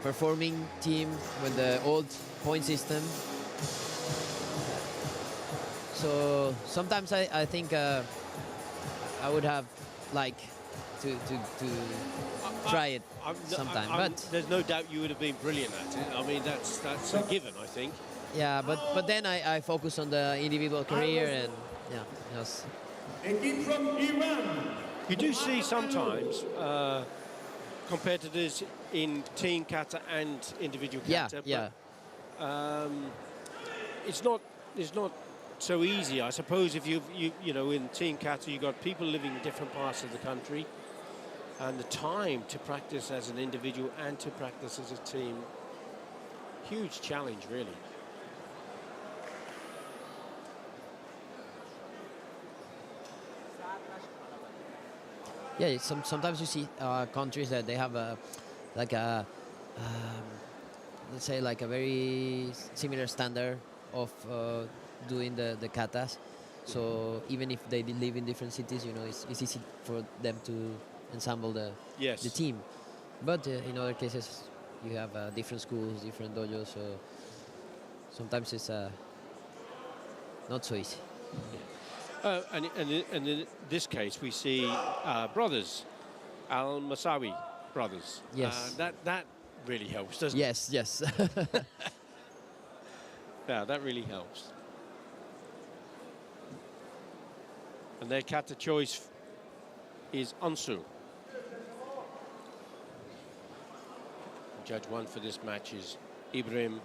performing team with the old point system. So sometimes I think I would have like to try it sometime. But there's no doubt you would have been brilliant at it. I mean, that's a given, I think. yeah, but then I focus on the individual career and yeah, yes. From Iran. You do see sometimes competitors in team kata and individual kata. Yeah. It's not so easy, I suppose. If you know, in team kata, you've got people living in different parts of the country, and the time to practice as an individual and to practice as a team, huge challenge, really. Yeah, sometimes you see countries that they have let's say like a very similar standard of doing the katas. So even if they live in different cities, you know, it's easy for them to ensemble the team. But in other cases, you have different schools, different dojos, so sometimes it's not so easy. And in this case, we see brothers, ALMosawi brothers. Yes. That really helps, doesn't it? Yes. Yeah, that really helps. And their kata choice is unsu. Judge one for this match is ابريل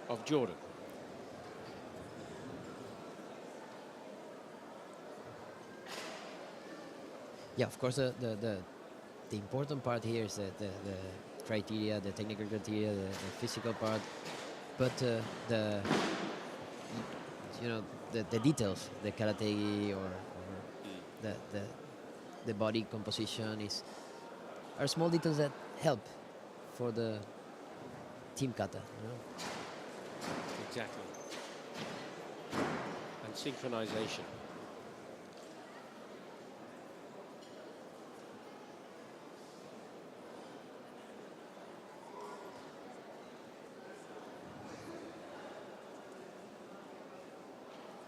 of Jordan. Yeah, of course, the important part here is the criteria, the technical criteria, the physical part, but the details, the karate or the body composition are small details that help for the team kata. You know? Exactly. And synchronization.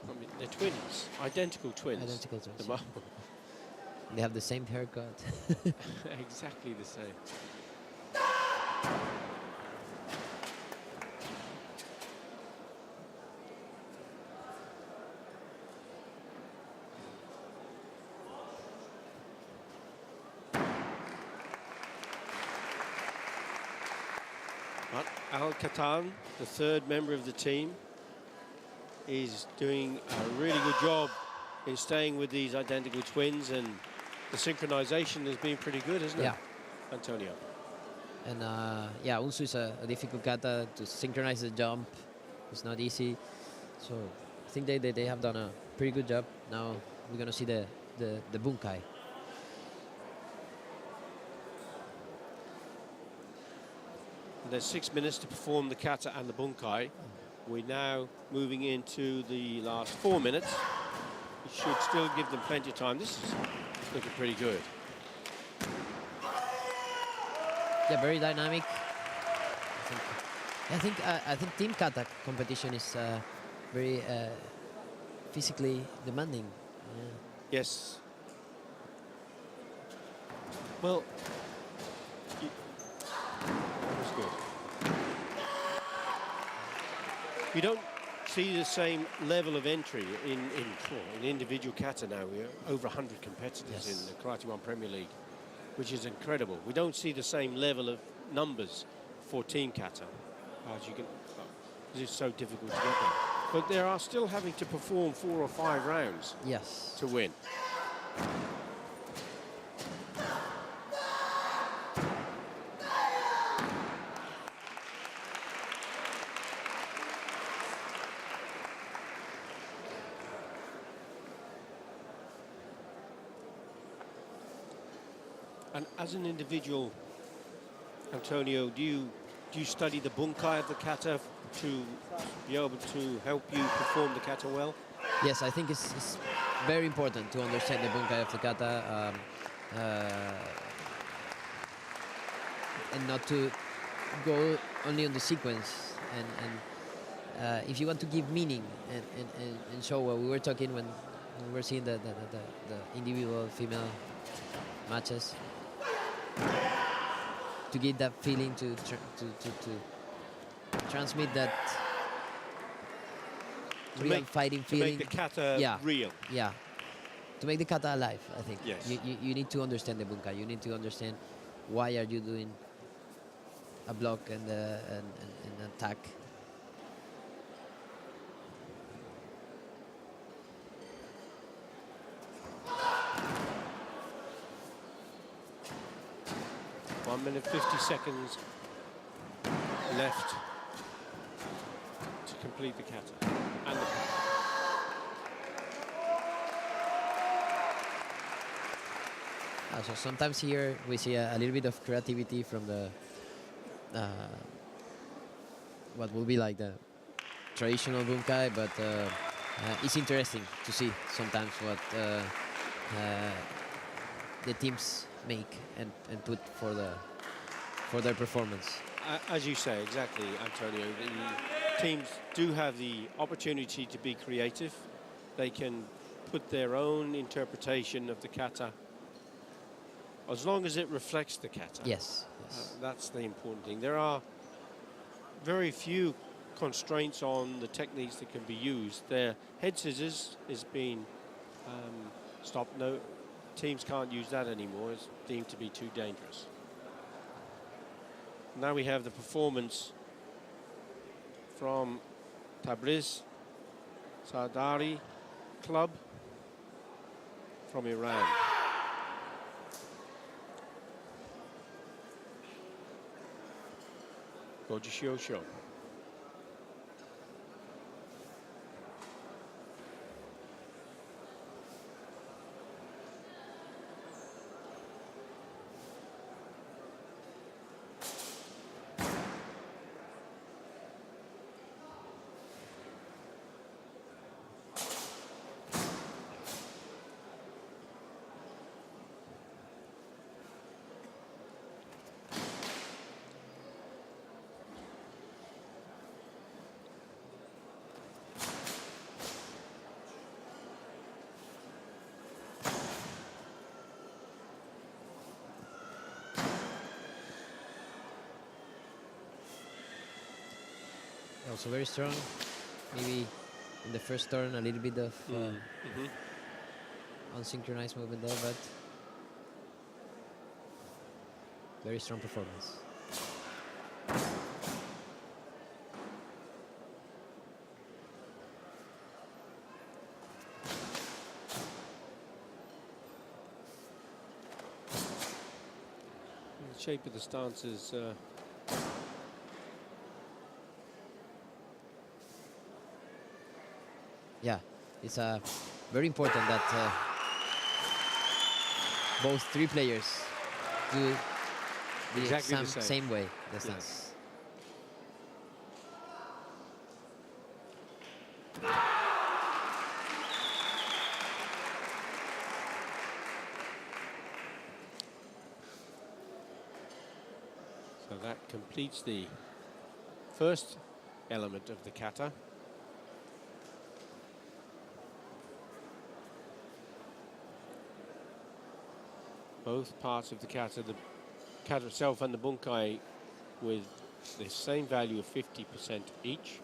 I mean, they're twins, identical twins. Identical twins. They have the same haircut. Exactly the same. But ALQattan, the third member of the team, is doing a really good job in staying with these identical twins, and the synchronization has been pretty good, hasn't it, Antonio? And unsu is a difficult kata to synchronize the jump. It's not easy. So I think they have done a pretty good job. Now we're going to see the bunkai. There's 6 minutes to perform the kata and the bunkai. We're now moving into the last 4 minutes. It should still give them plenty of time. This is looking pretty good. Yeah, very dynamic. I think team kata competition is very physically demanding. Yeah. Yes. Well, that was good. You don't see the same level of entry in individual kata now. We're over 100 competitors in the Karate1 Premier League, which is incredible. We don't see the same level of numbers for team kata, as you can. It's so difficult to get them. But they are still having to perform 4 or 5 rounds. Yes. To win. And as an individual, Antonio, do you study the bunkai of the kata to be able to help you perform the kata well? Yes, I think it's very important to understand the bunkai of the kata. and not to go only on the sequence. And if you want to give meaning and show what we were talking when we were seeing the individual female matches, to give that feeling, to transmit that real fighting feeling. To make the kata real. Yeah. To make the kata alive, I think. Yes. You need to understand the bunkai. You need to understand why are you doing a block and an attack. One minute 50 seconds left to complete the kata. And the So sometimes here we see a little bit of creativity from the what will be like the traditional bunkai, but it's interesting to see sometimes what the teams make and put for their performance. As you say, exactly, Antonio, the teams do have the opportunity to be creative. They can put their own interpretation of the kata, as long as it reflects the kata. Yes. That's the important thing. There are very few constraints on the techniques that can be used. Their head scissors is being stopped. No, teams can't use that anymore. It's deemed to be too dangerous. Now we have the performance from Tabriz Sardari Club from Iran. Gojushihosho. Also very strong. Maybe in the first turn a little bit of unsynchronized movement there, but very strong performance. The shape of the stance is yeah, it's very important that both three players do the Exactly the same way, the Yes. stance. So that completes the first element of the kata. Both parts of the kata itself and the bunkai with the same value of 50% each.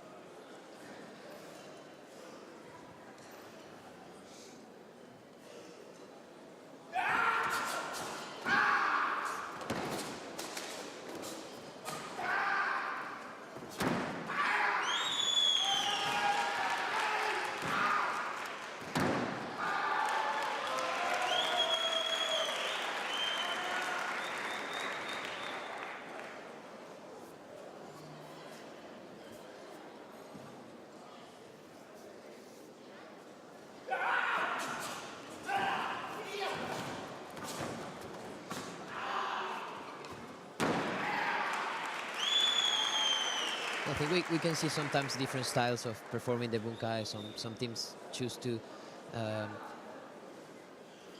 I think we can see sometimes different styles of performing the bunkai. Some teams choose to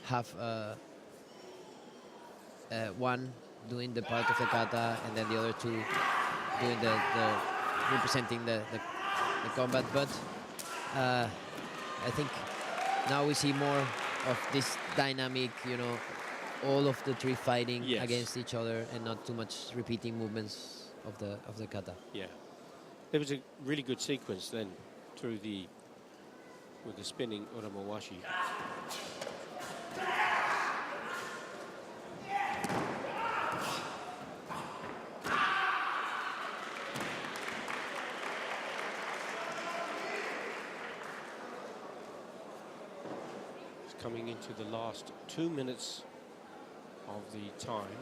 have one doing the part of the kata, and then the other two doing the representing the combat. But I think now we see more of this dynamic, you know, all of the three fighting Yes. against each other and not too much repeating movements of the kata. Yeah. There was a really good sequence then through with the spinning uramowashi. Coming into the last 2 minutes of the time.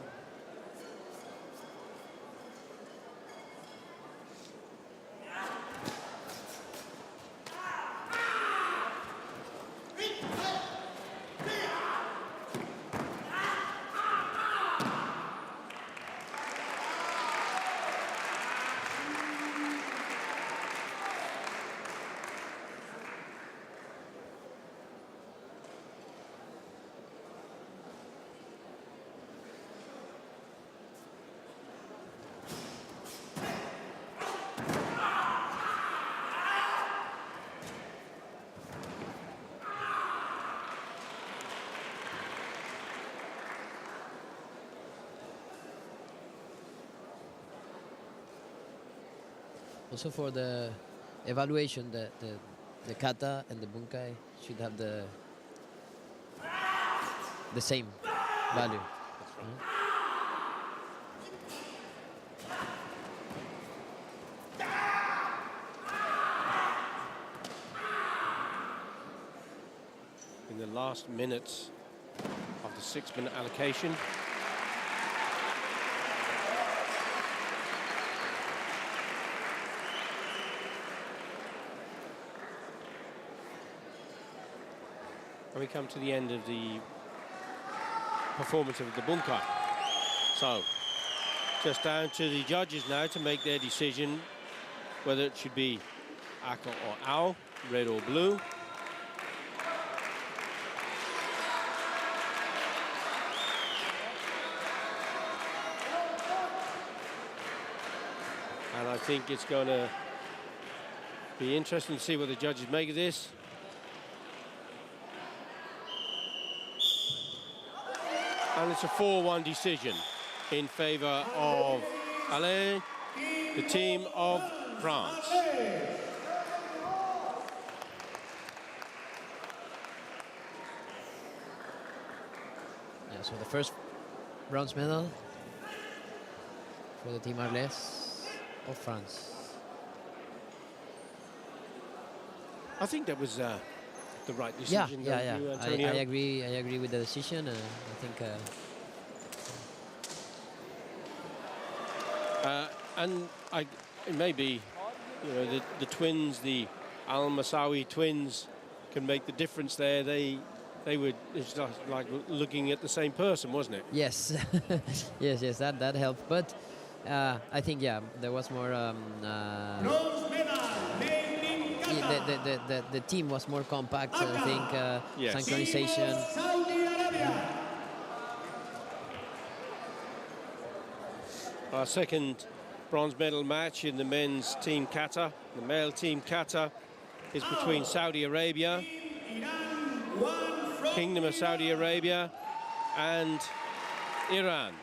Also for the evaluation, the kata and the bunkai should have the same value. In the last minutes of the 6-minute allocation. And we come to the end of the performance of the bunkai. So, just down to the judges now to make their decision whether it should be aka or ao, red or blue. And I think it's going to be interesting to see what the judges make of this. And it's a 4-1 decision in favour of Arles, the team of France. Yeah, so the first bronze medal for the team Arles of France. I think that was the right Yeah, decision. yeah, don't yeah. you, I Antonio? agree. I agree with the decision. I think. And it may be, you know, the twins, the ALMosawi twins, can make the difference there. They were, it's just like looking at the same person, wasn't it? Yes, yes, that helped. But I think there was more. Bronze medal, named Qatar. The team was more compact. I think Yes. synchronization. Team of Saudi Arabia. Our second bronze medal match in the men's team kata. The male team kata is between Saudi Arabia, Iran, one from Kingdom of Saudi Arabia, and Iran.